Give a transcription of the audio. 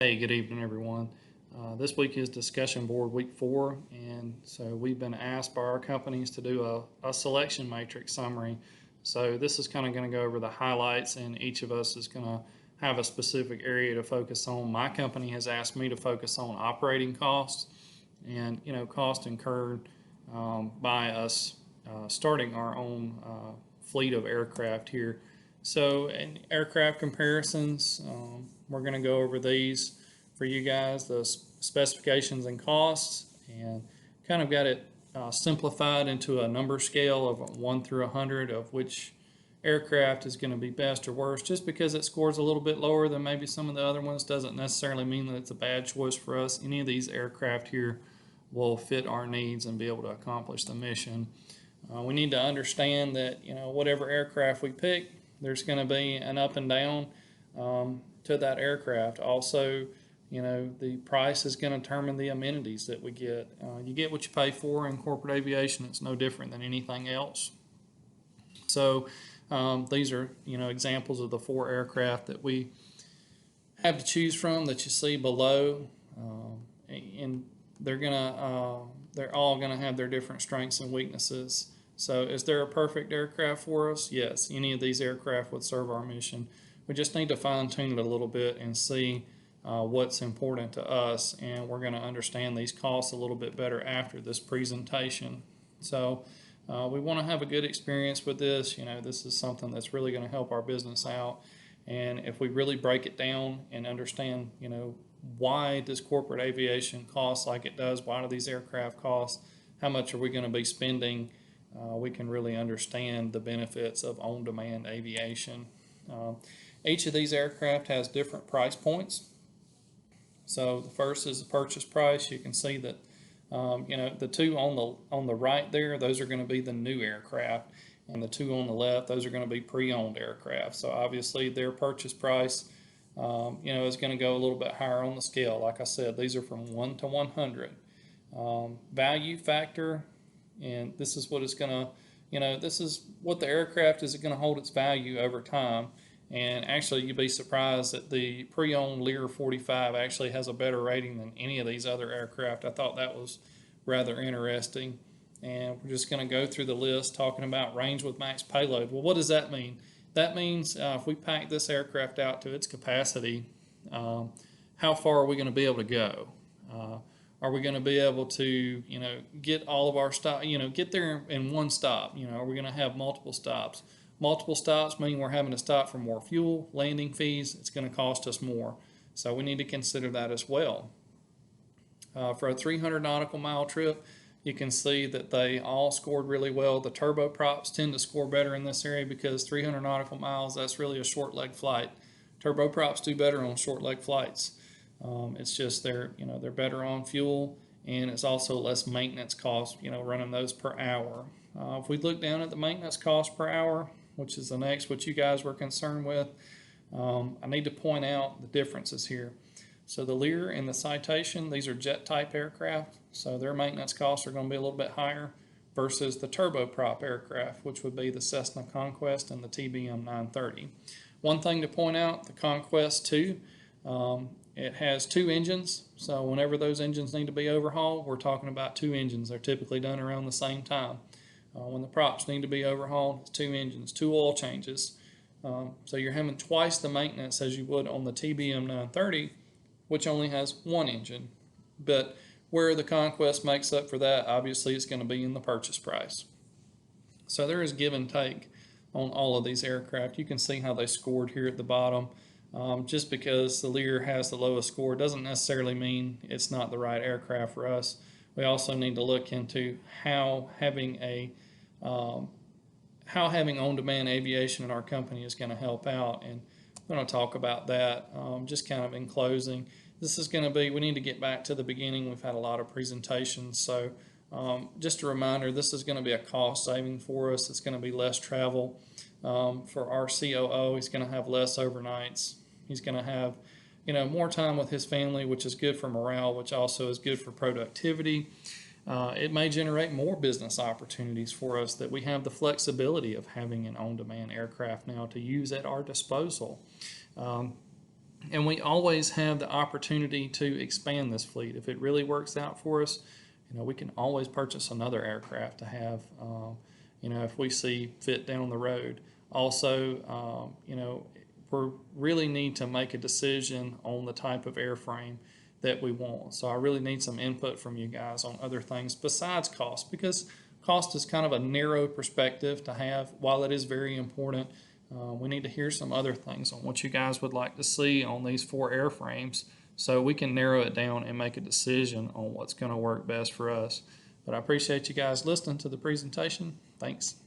Hey, good evening, everyone. This week is discussion board week 4, and so we've been asked by our companies to do a selection matrix summary. So this is kind of going to go over the highlights, and each of us is going to have a specific area to focus on. My company has asked me to focus on operating costs and cost incurred by us starting our own fleet of aircraft here. So in aircraft comparisons, we're going to go over these for you guys, the specifications and costs, and kind of got it simplified into a number scale of 1 through 100 of which aircraft is going to be best or worst. Just because it scores a little bit lower than maybe some of the other ones doesn't necessarily mean that it's a bad choice for us. Any of these aircraft here will fit our needs and be able to accomplish the mission. We need to understand that whatever aircraft we pick, there's going to be an up and down to that aircraft. Also, the price is going to determine the amenities that we get. You get what you pay for in corporate aviation. It's no different than anything else. So these are examples of the 4 aircraft that we have to choose from that you see below, and they're all gonna have their different strengths and weaknesses. So is there a perfect aircraft for us? Yes, any of these aircraft would serve our mission. We just need to fine tune it a little bit and see what's important to us, and we're going to understand these costs a little bit better after this presentation. So we want to have a good experience with this. This is something that's really going to help our business out, and if we really break it down and understand why does corporate aviation cost like it does, why do these aircraft cost, how much are we going to be spending, we can really understand the benefits of on-demand aviation. Each of these aircraft has different price points. So the first is the purchase price. You can see that the 2 on the right there, those are going to be the new aircraft, and the 2 on the left, those are going to be pre-owned aircraft. So obviously their purchase price is going to go a little bit higher on the scale. Like I said, these are from 1 to 100. Value factor, and this is what it's going to, this is what the aircraft is going to hold its value over time. And actually, you'd be surprised that the pre-owned Lear 45 actually has a better rating than any of these other aircraft. I thought that was rather interesting. And we're just going to go through the list talking about range with max payload. Well, what does that mean? That means if we pack this aircraft out to its capacity, how far are we going to be able to go? Are we going to be able to, get all of our stop, get there in one stop? Are we going to have multiple stops? Multiple stops mean we're having to stop for more fuel, landing fees. It's going to cost us more. So we need to consider that as well. For a 300 nautical mile trip, you can see that they all scored really well. The turboprops tend to score better in this area because 300 nautical miles, that's really a short leg flight. Turboprops do better on short leg flights. It's just they're better on fuel, and it's also less maintenance cost, running those per hour. If we look down at the maintenance cost per hour, which is the next what you guys were concerned with, I need to point out the differences here. So the Lear and the Citation, these are jet type aircraft, so their maintenance costs are going to be a little bit higher versus the turboprop aircraft, which would be the Cessna Conquest and the TBM 930. One thing to point out, the Conquest 2, it has 2 engines, so whenever those engines need to be overhauled, we're talking about 2 engines. They're typically done around the same time. When the props need to be overhauled, it's 2 engines, 2 oil changes. So you're having twice the maintenance as you would on the TBM 930, which only has 1 engine. But where the Conquest makes up for that, obviously it's going to be in the purchase price. So there is give and take on all of these aircraft. You can see how they scored here at the bottom. Just because the Lear has the lowest score doesn't necessarily mean it's not the right aircraft for us. We also need to look into how having on-demand aviation in our company is going to help out, and I'm going to talk about that just kind of in closing. This is going to be, we need to get back to the beginning. We've had a lot of presentations, so just a reminder, this is going to be a cost saving for us. It's going to be less travel for our COO. He's going to have less overnights. He's going to have more time with his family, which is good for morale, which also is good for productivity. It may generate more business opportunities for us that we have the flexibility of having an on-demand aircraft now to use at our disposal. And we always have the opportunity to expand this fleet. If it really works out for us, we can always purchase another aircraft to have, if we see fit down the road. Also, we really need to make a decision on the type of airframe that we want. So I really need some input from you guys on other things besides cost, because cost is kind of a narrow perspective to have. While it is very important, we need to hear some other things on what you guys would like to see on these 4 airframes so we can narrow it down and make a decision on what's going to work best for us. But I appreciate you guys listening to the presentation. Thanks.